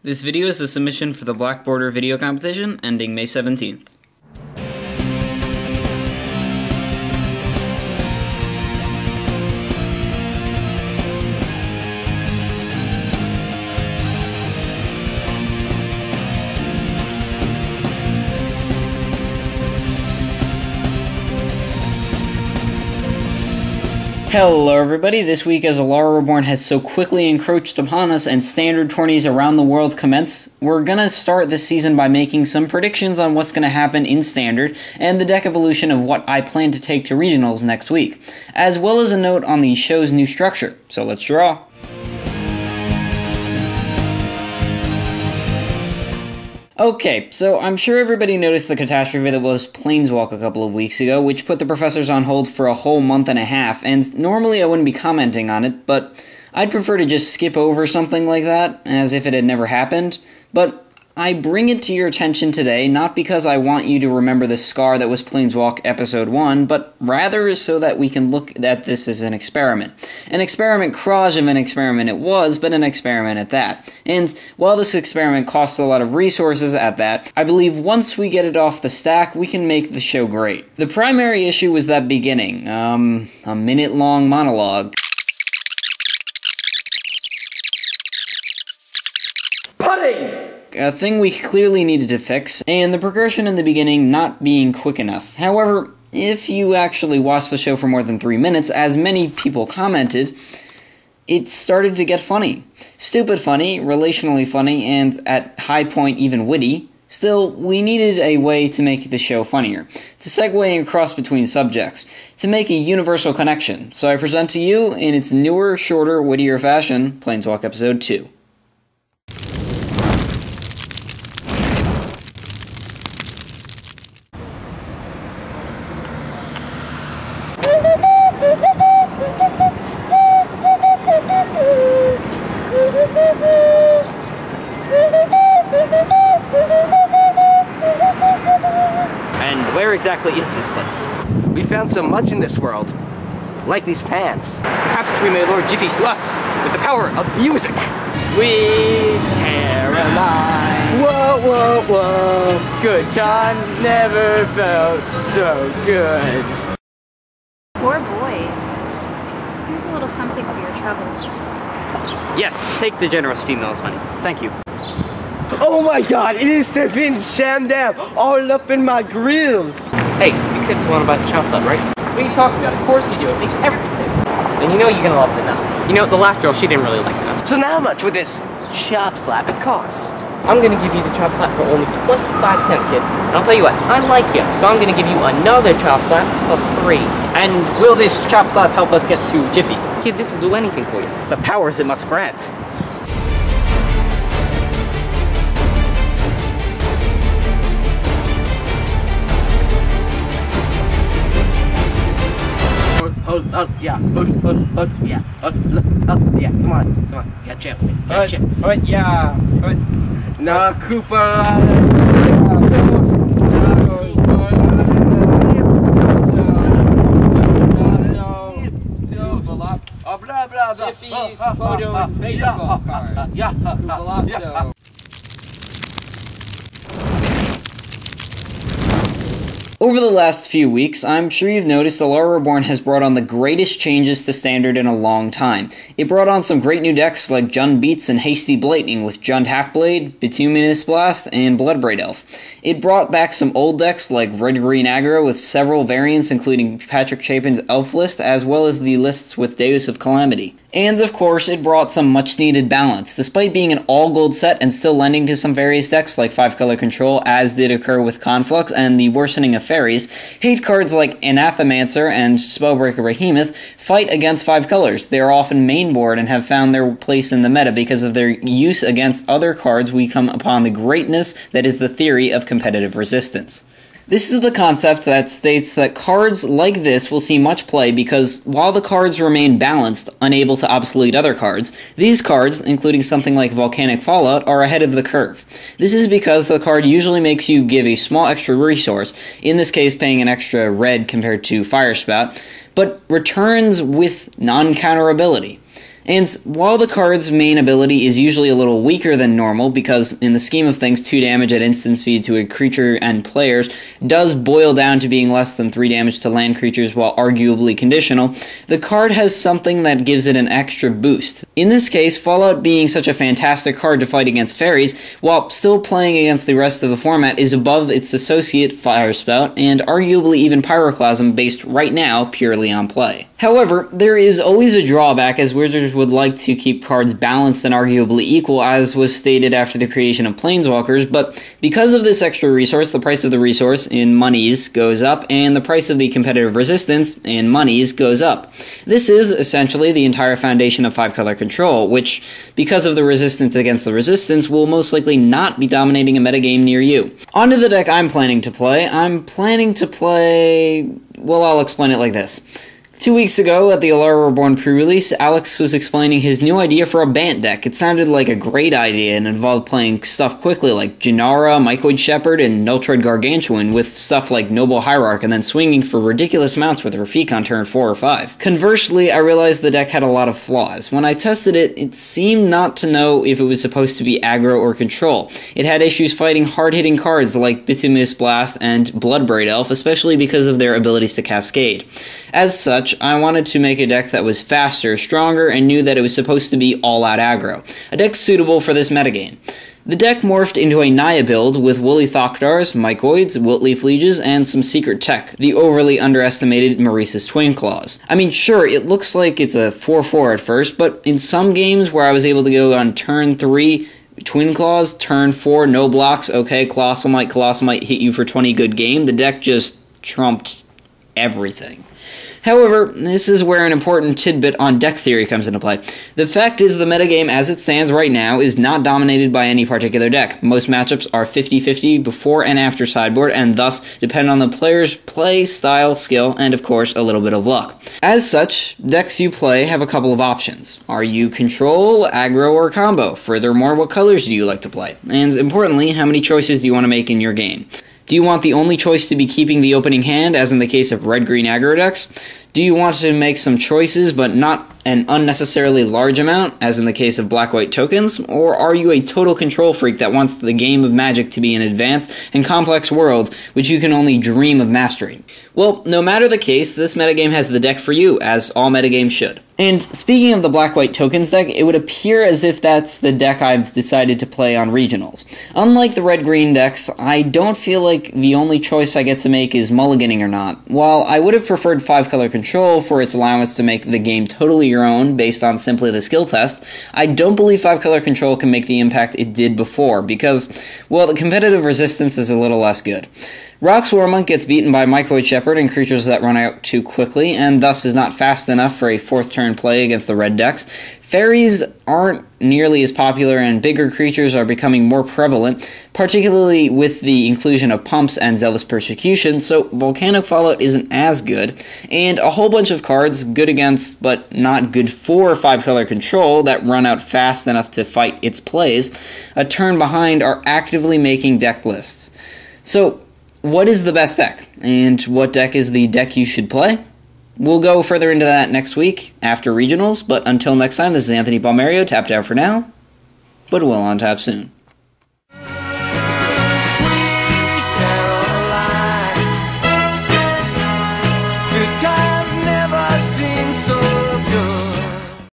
This video is a submission for the Black Border video competition ending May 17th. Hello everybody, this week as Alara Reborn has so quickly encroached upon us and standard tourneys around the world commence, we're gonna start this season by making some predictions on what's gonna happen in standard and the deck evolution of what I plan to take to regionals next week, as well as a note on the show's new structure. So let's draw. Okay, so I'm sure everybody noticed the catastrophe that was Planeswalk a couple of weeks ago, which put the Professors on hold for a whole month and a half, and normally I wouldn't be commenting on it, but I'd prefer to just skip over something like that, as if it had never happened, but I bring it to your attention today, not because I want you to remember the scar that was Planeswalk Episode 1, but rather so that we can look at this as an experiment. An experiment crage of an experiment it was, but an experiment at that. And while this experiment costs a lot of resources at that, I believe once we get it off the stack, we can make the show great. The primary issue was that beginning, a minute-long monologue. Putting! A thing we clearly needed to fix, and the progression in the beginning not being quick enough. However, if you actually watched the show for more than 3 minutes, as many people commented, it started to get funny. Stupid funny, relationally funny, and at high point even witty. Still, we needed a way to make the show funnier, to segue and cross between subjects, to make a universal connection. So I present to you, in its newer, shorter, wittier fashion, Planeswalk Episode 2. And where exactly is this place? We found so much in this world. Like these pants. Perhaps we may lure Jiffys to us with the power of music. Sweet Caroline. Whoa, whoa, whoa. Good times never felt so good. Poor boys. Here's a little something for your troubles. Yes, take the generous female's money. Thank you. Oh my god, it is the Shamdamn Man all up in my grills. Hey, you kids want to buy the chop slap, right? What are you talking about? Of course you do. It makes everything. And you know you're gonna love the nuts. You know, the last girl, she didn't really like the nuts. So now how much would this chop slap cost? I'm gonna give you the chop slap for only 25 cents, kid. And I'll tell you what, I like you, so I'm gonna give you another chop slap for free. And will this chop slap help us get to Jiffys? Kid, this will do anything for you. The powers it must grant. Yeah, come on, catch up. Yeah. No, Cooper. Jiffys photo and baseball card. Over the last few weeks, I'm sure you've noticed Alara Reborn has brought on the greatest changes to Standard in a long time. It brought on some great new decks like Jund Beats and Hasty Blading with Jund Hackblade, Bituminous Blast, and Bloodbraid Elf. It brought back some old decks like Red-Green Aggro with several variants including Patrick Chapin's Elf list as well as the lists with Deus of Calamity. And of course, it brought some much-needed balance. Despite being an all-gold set and still lending to some various decks like 5-color control, as did occur with Conflux and the worsening of fairies, hate cards like Anathemancer and Spellbreaker Behemoth fight against 5 colors. They are often mainboard and have found their place in the meta because of their use against other cards. We come upon the greatness that is the theory of competitive resistance. This is the concept that states that cards like this will see much play because while the cards remain balanced, unable to obsolete other cards, these cards, including something like Volcanic Fallout, are ahead of the curve. This is because the card usually makes you give a small extra resource, in this case paying an extra red compared to Fire Spout, but returns with non-counterability. And while the card's main ability is usually a little weaker than normal, because in the scheme of things 2 damage at instant speed to a creature and players does boil down to being less than 3 damage to land creatures while arguably conditional, the card has something that gives it an extra boost. In this case, Fallout being such a fantastic card to fight against fairies, while still playing against the rest of the format, is above its associate Fire Spout, and arguably even Pyroclasm based right now purely on play. However, there is always a drawback, as Wizards would like to keep cards balanced and arguably equal, as was stated after the creation of Planeswalkers, but because of this extra resource, the price of the resource in monies goes up, and the price of the competitive resistance in monies goes up. This is essentially the entire foundation of 5-color control, which, because of the resistance against the resistance, will most likely not be dominating a metagame near you. Onto the deck I'm planning to play. Well, I'll explain it like this. 2 weeks ago, at the Alara Reborn pre-release, Alex was explaining his new idea for a Bant deck. It sounded like a great idea and involved playing stuff quickly like Janara, Mycoid Shepherd, and Nultroid Gargantuan with stuff like Noble Hierarch, and then swinging for ridiculous amounts with Rafik on turn 4 or 5. Conversely, I realized the deck had a lot of flaws. When I tested it, it seemed not to know if it was supposed to be aggro or control. It had issues fighting hard-hitting cards like Bituminous Blast and Bloodbraid Elf, especially because of their abilities to cascade. As such, I wanted to make a deck that was faster, stronger, and knew that it was supposed to be all-out aggro. A deck suitable for this metagame. The deck morphed into a Naya build with Woolly Thokdars, Mycoids, Wiltleaf Lieges, and some secret tech, the overly underestimated Maurice's Twinclaws. I mean, sure, it looks like it's a 4-4 at first, but in some games where I was able to go on turn 3, Twinclaws, turn 4, no blocks, okay, Colossal Might hit you for 20 good game, the deck just trumped everything. However, this is where an important tidbit on deck theory comes into play. The fact is the metagame as it stands right now is not dominated by any particular deck. Most matchups are 50-50 before and after sideboard, and thus depend on the player's play, style, skill, and of course a little bit of luck. As such, decks you play have a couple of options. Are you control, aggro, or combo? Furthermore, what colors do you like to play? And importantly, how many choices do you want to make in your game? Do you want the only choice to be keeping the opening hand, as in the case of red-green aggro decks? Do you want to make some choices, but not an unnecessarily large amount, as in the case of black-white tokens? Or are you a total control freak that wants the game of Magic to be an advanced and complex world, which you can only dream of mastering? Well, no matter the case, this metagame has the deck for you, as all metagames should. And speaking of the black-white tokens deck, it would appear as if that's the deck I've decided to play on regionals. Unlike the red-green decks, I don't feel like the only choice I get to make is mulliganing or not. While I would have preferred 5-color control for its allowance to make the game totally your own based on simply the skill test, I don't believe 5-color control can make the impact it did before, because, well, the competitive resistance is a little less good. Rock's Warmonk gets beaten by Mycoid Shepherd and creatures that run out too quickly, and thus is not fast enough for a 4th turn play against the red decks. Fairies aren't nearly as popular, and bigger creatures are becoming more prevalent, particularly with the inclusion of Pumps and Zealous Persecution, so Volcanic Fallout isn't as good, and a whole bunch of cards good against but not good for 5-color control that run out fast enough to fight its plays a turn behind are actively making deck lists. So, what is the best deck, and what deck is the deck you should play? We'll go further into that next week, after regionals, but until next time, this is Anthony Palmerio, tapped out for now, but we'll on tap soon.